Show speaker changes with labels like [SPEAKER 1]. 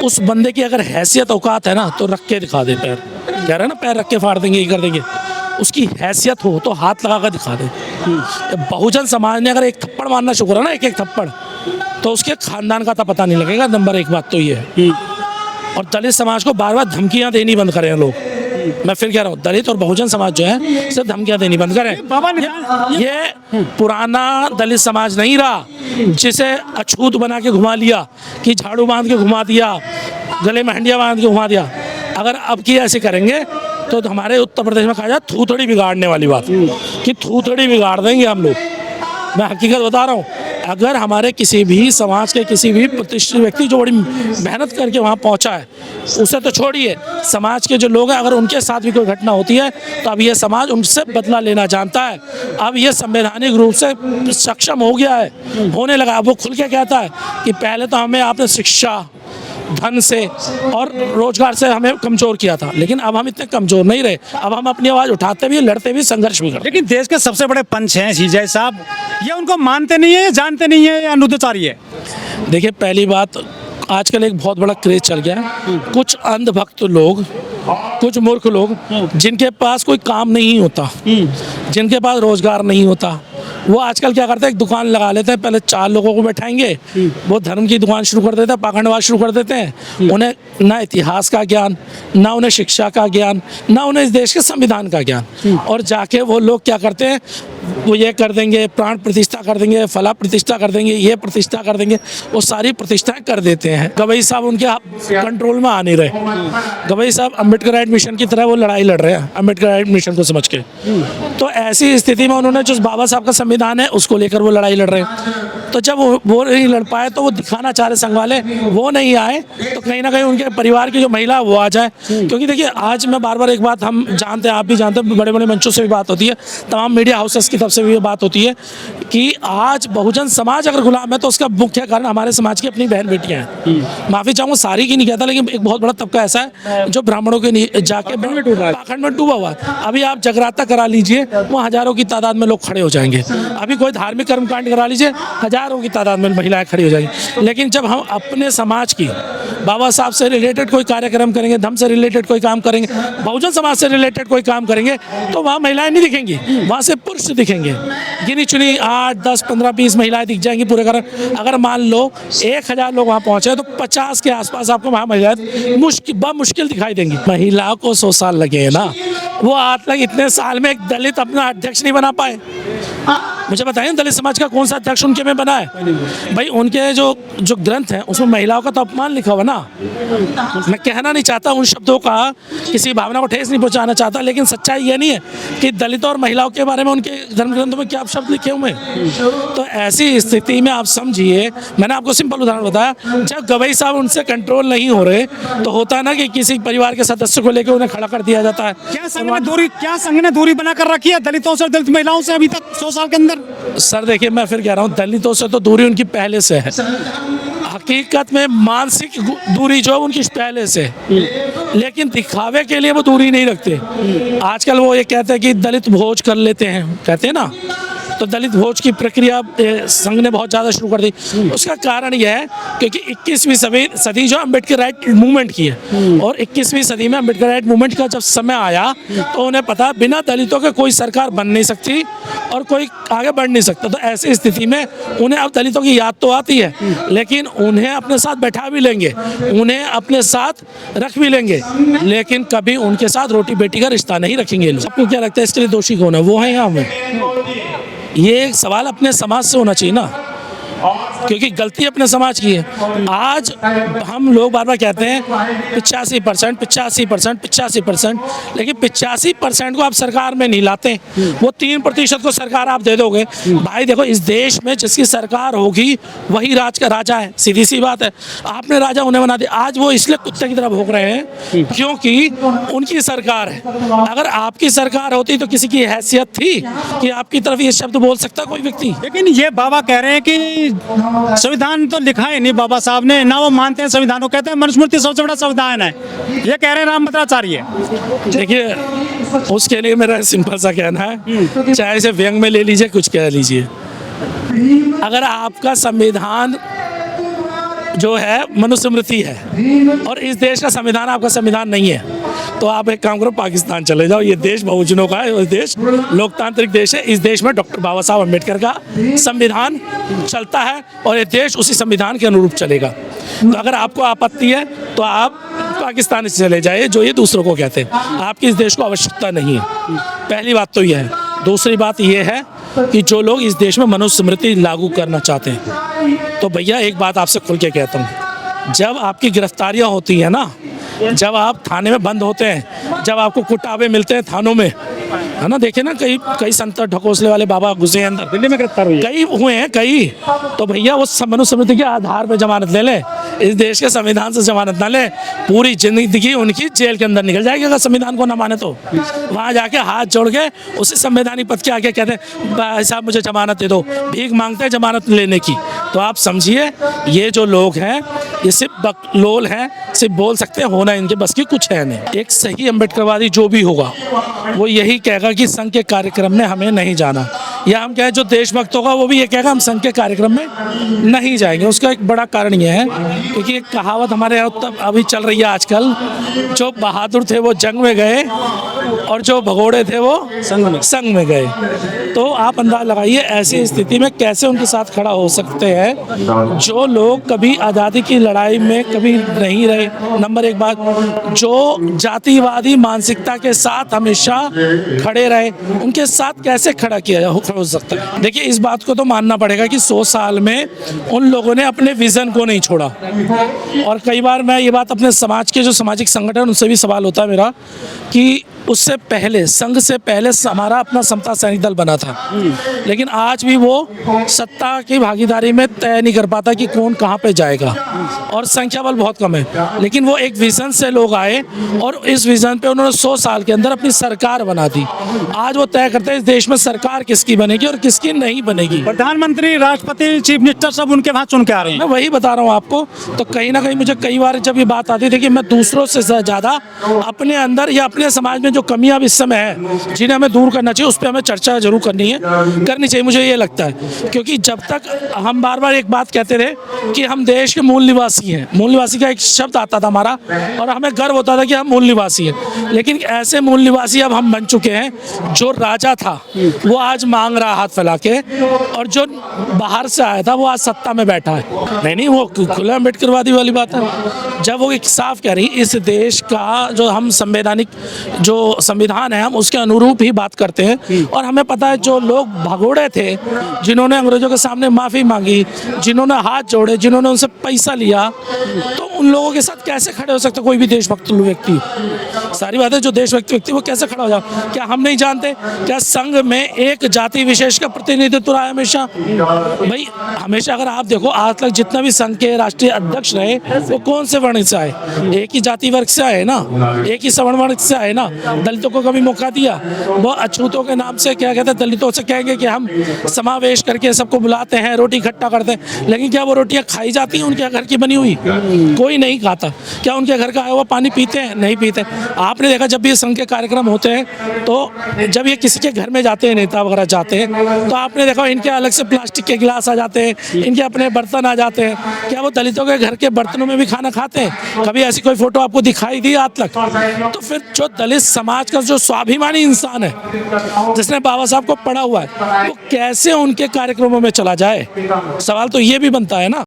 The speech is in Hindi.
[SPEAKER 1] उस बंदे की अगर हैसियत औकात है ना तो रख के दिखा दे पैर, कह रहे हैं ना पैर रख के फाड़ देंगे, ये कर देंगे। उसकी हैसियत हो तो हाथ लगा कर दिखा दे। बहुजन समाज ने अगर एक थप्पड़ मारना शुरू करा ना, एक एक थप्पड़, तो उसके खानदान का तो पता नहीं लगेगा। नंबर एक बात तो ये है। और दलित समाज को बार बार धमकियां देनी बंद करें लोग। मैं फिर कह रहा हूँ, दलित और बहुजन समाज जो है सिर्फ धमकियां देनी बंद करें।
[SPEAKER 2] बाबा
[SPEAKER 1] ये पुराना दलित समाज नहीं रहा जिसे अछूत बना के घुमा लिया, कि झाड़ू बांध के घुमा दिया, गले में हंडिया बांध के घुमा दिया। अगर अब की ऐसे करेंगे तो हमारे उत्तर प्रदेश में कहा जाए थूथड़ी बिगाड़ने वाली बात, कि थूथड़ी बिगाड़ देंगे हम लोग। मैं हकीकत बता रहा हूँ, अगर हमारे किसी भी समाज के किसी भी प्रतिष्ठित व्यक्ति जो बड़ी मेहनत करके वहाँ पहुँचा है, उसे तो छोड़िए, समाज के जो लोग हैं अगर उनके साथ भी कोई घटना होती है तो अब ये समाज उनसे बदला लेना जानता है। अब ये संवैधानिक रूप से सक्षम हो गया है, होने लगा। अब वो खुल के कहता है कि पहले तो हमें आपने शिक्षा, धन से और रोजगार से हमें कमजोर किया था, लेकिन अब हम इतने कमजोर नहीं रहे। अब हम अपनी आवाज़ उठाते भी, लड़ते भी, संघर्ष भी करते।
[SPEAKER 2] लेकिन देश के सबसे बड़े पंच हैं सीजे साहब, ये उनको मानते नहीं है, जानते नहीं है, या अनुद्धाचारी है?
[SPEAKER 1] देखिए, पहली बात, आजकल एक बहुत बड़ा क्रेज चल गया है। कुछ अंधभक्त लोग, कुछ मूर्ख लोग जिनके पास कोई काम नहीं होता, जिनके पास रोजगार नहीं होता, वो आजकल क्या करते हैं, एक दुकान लगा लेते हैं। पहले 4 लोगों को बैठाएंगे, वो धर्म की दुकान शुरू कर देते हैं, पाखंडवाद शुरू कर देते हैं। उन्हें ना इतिहास का ज्ञान, ना उन्हें शिक्षा का ज्ञान, ना उन्हें इस देश के संविधान का ज्ञान। और जाके वो लोग क्या करते हैं, वो ये कर देंगे, प्राण प्रतिष्ठा कर देंगे, फला प्रतिष्ठा कर देंगे, ये प्रतिष्ठा कर देंगे, वो सारी प्रतिष्ठाएं कर देते हैं। गवई साहब उनके कंट्रोल में आ नहीं रहे। गवई साहब अम्बेडकर राइट मिशन की तरह वो लड़ाई लड़ रहे हैं, अम्बेडकर राइट मिशन को समझ के। तो ऐसी स्थिति में उन्होंने जो बाबा साहब का संविधान है उसको लेकर वो लड़ाई लड़ रहे हैं। तो जब वो नहीं लड़ पाए तो वो दिखाना चाह रहे संघ वाले, वो नहीं आए तो कहीं ना कहीं उनके परिवार की जो महिला वो आ जाए। क्योंकि देखिए, आज मैं बार बार एक बात हम जानते हैं, आप भी जानते हैं, बड़े बड़े मंचों से भी बात होती है, तमाम मीडिया हाउसेस की तरफ से भी ये बात होती है कि आज बहुजन समाज अगर गुलाम है तो उसका मुख्य कारण हमारे समाज की अपनी बहन बेटियां हैं। माफ़ी चाहूँगा, सारी की नहीं कहता, लेकिन एक बहुत बड़ा तबका ऐसा है जो ब्राह्मणों के जाके पाखंड में डूबा हुआ है। अभी आप जगराता करा लीजिए, वो हज़ारों की तादाद में लोग खड़े हो जाएंगे। अभी कोई धार्मिक कर्मकांड करा लीजिए, हज़ारों की तादाद में महिलाएं खड़ी हो जाएंगी। लेकिन जब हम अपने समाज की, बाबा साहब से रिलेटेड कोई कार्यक्रम करेंगे, धर्म से रिलेटेड कोई काम करेंगे, बहुजन समाज से रिलेटेड कोई काम करेंगे, तो वहाँ महिलाएं नहीं दिखेंगी, वहाँ से पुरुष दिखेंगे। गिनी चुनी 8, 10, 15, 20 महिलाएं दिख जाएंगी पूरे कारण। अगर मान लो 1000 लोग वहाँ पहुँचे तो 50 के आसपास आपको वहाँ महिलाएं मुश्किल दिखाई देंगी। महिला को 100 साल लगे ना, वो आज तक इतने साल में एक दलित अपना अध्यक्ष नहीं बना पाए। मुझे बताइए, दलित समाज का कौन सा अध्यक्ष उनके में बना है? भाई उनके जो ग्रंथ हैं उसमें महिलाओं का तो अपमान लिखा हुआ ना। मैं कहना नहीं चाहता उन शब्दों का, किसी भावना को ठेस नहीं पहुंचाना चाहता, लेकिन सच्चाई ये नहीं है कि दलितों और महिलाओं के बारे में उनके धर्म ग्रंथों में क्या शब्द लिखे हुए हैं। तो ऐसी स्थिति में आप समझिए, मैंने आपको सिंपल उदाहरण बताया, जब गवई साहब उनसे कंट्रोल नहीं हो रहे तो होता है ना कि किसी परिवार के सदस्य को लेकर उन्हें खड़ा कर दिया जाता है।
[SPEAKER 2] क्या संघ ने दूरी बनाकर रखी है दलितों से, दलित महिलाओं से अभी तक 100 साल के अंदर?
[SPEAKER 1] सर देखिए, मैं फिर कह रहा हूँ, दलितों से तो दूरी उनकी पहले से है। हकीकत में मानसिक दूरी जो है उनकी पहले से, लेकिन दिखावे के लिए वो दूरी नहीं रखते। आजकल वो ये कहते हैं कि दलित भोज कर लेते हैं, कहते हैं ना, तो दलित भोज की प्रक्रिया संघ ने बहुत ज़्यादा शुरू कर दी। उसका कारण यह है क्योंकि 21वीं सदी जो अम्बेडकर राइट मूवमेंट की है, और 21वीं सदी में अम्बेडकर राइट मूवमेंट का जब समय आया तो उन्हें पता बिना दलितों के कोई सरकार बन नहीं सकती और कोई आगे बढ़ नहीं सकता। तो ऐसी स्थिति में उन्हें अब दलितों की याद तो आती है, लेकिन उन्हें अपने साथ बैठा भी लेंगे, उन्हें अपने साथ रख भी लेंगे, लेकिन कभी उनके साथ रोटी बेटी का रिश्ता नहीं रखेंगे लोग। आपको क्या लगता है इसके लिए दोषी कौन है? वो है या हम? ये एक सवाल अपने समाज से होना चाहिए ना, क्योंकि गलती अपने समाज की है। आज हम लोग बार बार कहते हैं 85%, 85%, 85%, लेकिन 85% को आप सरकार में नहीं लाते। वो 3% को सरकार आप दे दोगे। भाई देखो, इस देश में जिसकी सरकार होगी वही राज का राजा है, सीधी सी बात है। आपने राजा उन्हें बना दिया। आज वो इसलिए कुत्ते की तरह भौंक रहे हैं क्योंकि उनकी सरकार है। अगर आपकी सरकार होती तो किसी की हैसियत थी कि आपकी तरफ ये शब्द बोल सकता कोई व्यक्ति?
[SPEAKER 2] लेकिन ये बाबा कह रहे हैं कि संविधान तो लिखा है नहीं बाबा साहब ने, ना वो मानते हैं संविधान को, कहते हैं मनुस्मृति सबसे बड़ा संविधान है। ये कह रहे हैं रामभद्राचार्य।
[SPEAKER 1] देखिए, उसके लिए मेरा सिंपल सा कहना है, चाहे इसे व्यंग में ले लीजिए, कुछ कह लीजिए, अगर आपका संविधान जो है मनुस्मृति है, और इस देश का संविधान आपका संविधान नहीं है, तो आप एक काम करो, पाकिस्तान चले जाओ। ये देश बहुजनों का है, ये देश लोकतांत्रिक देश है। इस देश में डॉक्टर बाबा साहब अम्बेडकर का संविधान चलता है और ये देश उसी संविधान के अनुरूप चलेगा। तो अगर आपको आपत्ति है तो आप पाकिस्तान से चले जाइए, जो ये दूसरों को कहते हैं। आपकी इस देश को आवश्यकता नहीं है, पहली बात तो ये है। दूसरी बात ये है कि जो लोग इस देश में मनुस्मृति लागू करना चाहते हैं, तो भैया एक बात आपसे खुल के कहता हूँ, जब आपकी गिरफ्तारियाँ होती हैं ना, जब आप थाने में बंद होते हैं, जब आपको कुटावे मिलते हैं थानों में, है ना, देखे ना कई संत ढकोसले वाले बाबा घुसे हैं अंदर,
[SPEAKER 2] दिल्ली में गिरफ्तार हुई है।
[SPEAKER 1] कई हुए हैं कई। तो भैया वो मनुस्मृति के आधार पर जमानत ले ले, इस देश के संविधान से जमानत ना ले, पूरी जिंदगी उनकी जेल के अंदर निकल जाएगी अगर संविधान को ना माने तो। वहाँ जाके हाथ जोड़ के उसी संवैधानिक पद के आगे कहते हैं भाई साहब मुझे जमानत दे दो, भीख मांगते हैं जमानत लेने की। तो आप समझिए ये जो लोग हैं ये सिर्फ बकलोल हैं, सिर्फ बोल सकते हैं, होना इनके बस की कुछ है नहीं। एक सही अम्बेडकरवादी जो भी होगा वो यही कहेगा कि संघ के कार्यक्रम में हमें नहीं जाना, या हम कहें जो देशभक्त होगा वो भी ये कहेगा हम संघ के कार्यक्रम में नहीं जाएंगे। उसका एक बड़ा कारण ये है क्योंकि एक कहावत हमारे यहाँ अभी चल रही है आजकल, जो बहादुर थे वो जंग में गए और जो भगोड़े थे वो संघ में गए। तो आप अंदाज लगाइए ऐसी स्थिति में कैसे उनके साथ खड़ा हो सकते हैं जो लोग कभी आज़ादी की लड़ाई में कभी नहीं रहे। नंबर एक बात, जो जातिवादी मानसिकता के साथ हमेशा खड़े रहे, उनके साथ कैसे खड़ा किया हो सकता है। देखिए इस बात को तो मानना पड़ेगा कि 100 साल में उन लोगों ने अपने विजन को नहीं छोड़ा। और कई बार मैं ये बात अपने समाज के जो सामाजिक संगठन उनसे भी सवाल होता है मेरा कि उससे पहले संघ से पहले हमारा अपना समता सैनिक दल बना था, लेकिन आज भी वो सत्ता की भागीदारी में तय नहीं कर पाता कि कौन कहाँ पे जाएगा, और संख्या बल बहुत कम है। लेकिन वो एक विजन से लोग आए और इस विजन पे उन्होंने 100 साल के अंदर अपनी सरकार बना दी। आज वो तय करते हैं इस देश में सरकार किसकी बनेगी और किसकी नहीं बनेगी।
[SPEAKER 2] प्रधानमंत्री, राष्ट्रपति, चीफ मिनिस्टर सब उनके वहाँ चुन के आ रहे हैं।
[SPEAKER 1] मैं वही बता रहा हूँ आपको। तो कहीं ना कहीं मुझे कई बार जब ये बात आती थी कि मैं दूसरों से ज़्यादा अपने अंदर या अपने समाज में जो कमियां अब इस समय है जिन्हें हमें दूर करना चाहिए, उस पर हमें चर्चा जरूर करनी चाहिए, मुझे ये लगता है। क्योंकि जब तक हम बार बार एक बात कहते थे कि हम देश के मूल निवासी हैं, मूल निवासी का एक शब्द आता था हमारा और हमें गर्व होता था कि हम मूल निवासी हैं, लेकिन ऐसे मूल निवासी अब हम बन चुके हैं जो राजा था वो आज मांग रहा हाथ फैला के, और जो बाहर से आया था वो आज सत्ता में बैठा है। नहीं, वो खुला अम्बेडकरवादी वाली बात है। जब वो एक साफ कह रही इस देश का जो हम संवैधानिक जो संविधान है हम उसके अनुरूप ही बात करते हैं, और हमें पता है जो लोग भगोड़े थे, जिन्होंने अंग्रेजों के सामने माफ़ी मांगी, जिन्होंने हाथ जोड़े, जिन्होंने उनसे पैसा लिया, तो उन लोगों के साथ कैसे खड़े हो सकते कोई भी देशभक्त व्यक्ति। सारी बात है, जो देशभक्त व्यक्ति वो कैसे खड़ा हो जाए। क्या हम नहीं जानते क्या संघ में एक जाति विशेष का प्रतिनिधित्व रहा है हमेशा। भाई हमेशा अगर आप देखो आज तक जितना भी संघ के राष्ट्रीय अध्यक्ष रहे वो कौन से वर्ण से आए, एक ही जाति वर्ग से आए ना, एक ही सवर्ण वर्ग से आए ना। दलितों को कभी मौका दिया? वो अछूतों के नाम से क्या कहते हैं, दलितों से कहेंगे कि हम समावेश करके सबको बुलाते हैं, रोटी इकट्ठा करते हैं, लेकिन क्या वो रोटियां खाई जाती हैं उनके घर की बनी हुई? कोई नहीं खाता। क्या उनके घर का आया हुआ पानी पीते हैं? नहीं पीते। आपने देखा जब भी संघ के कार्यक्रम होते हैं तो जब ये किसी के घर में जाते हैं, नेता वगैरह जाते हैं, तो आपने देखा इनके अलग से प्लास्टिक के गिलास आ जाते हैं, इनके अपने बर्तन आ जाते हैं। क्या वो दलितों के घर के बर्तनों में भी खाना खाते हैं? कभी ऐसी कोई फोटो आपको दिखाई दी आज तक? तो फिर जो दलित समाज का जो स्वाभिमानी इंसान है जिसने बाबा साहब को पढ़ा हुआ है वो कैसे उनके कार्यक्रमों में चला जाए? सवाल तो ये भी बनता है ना।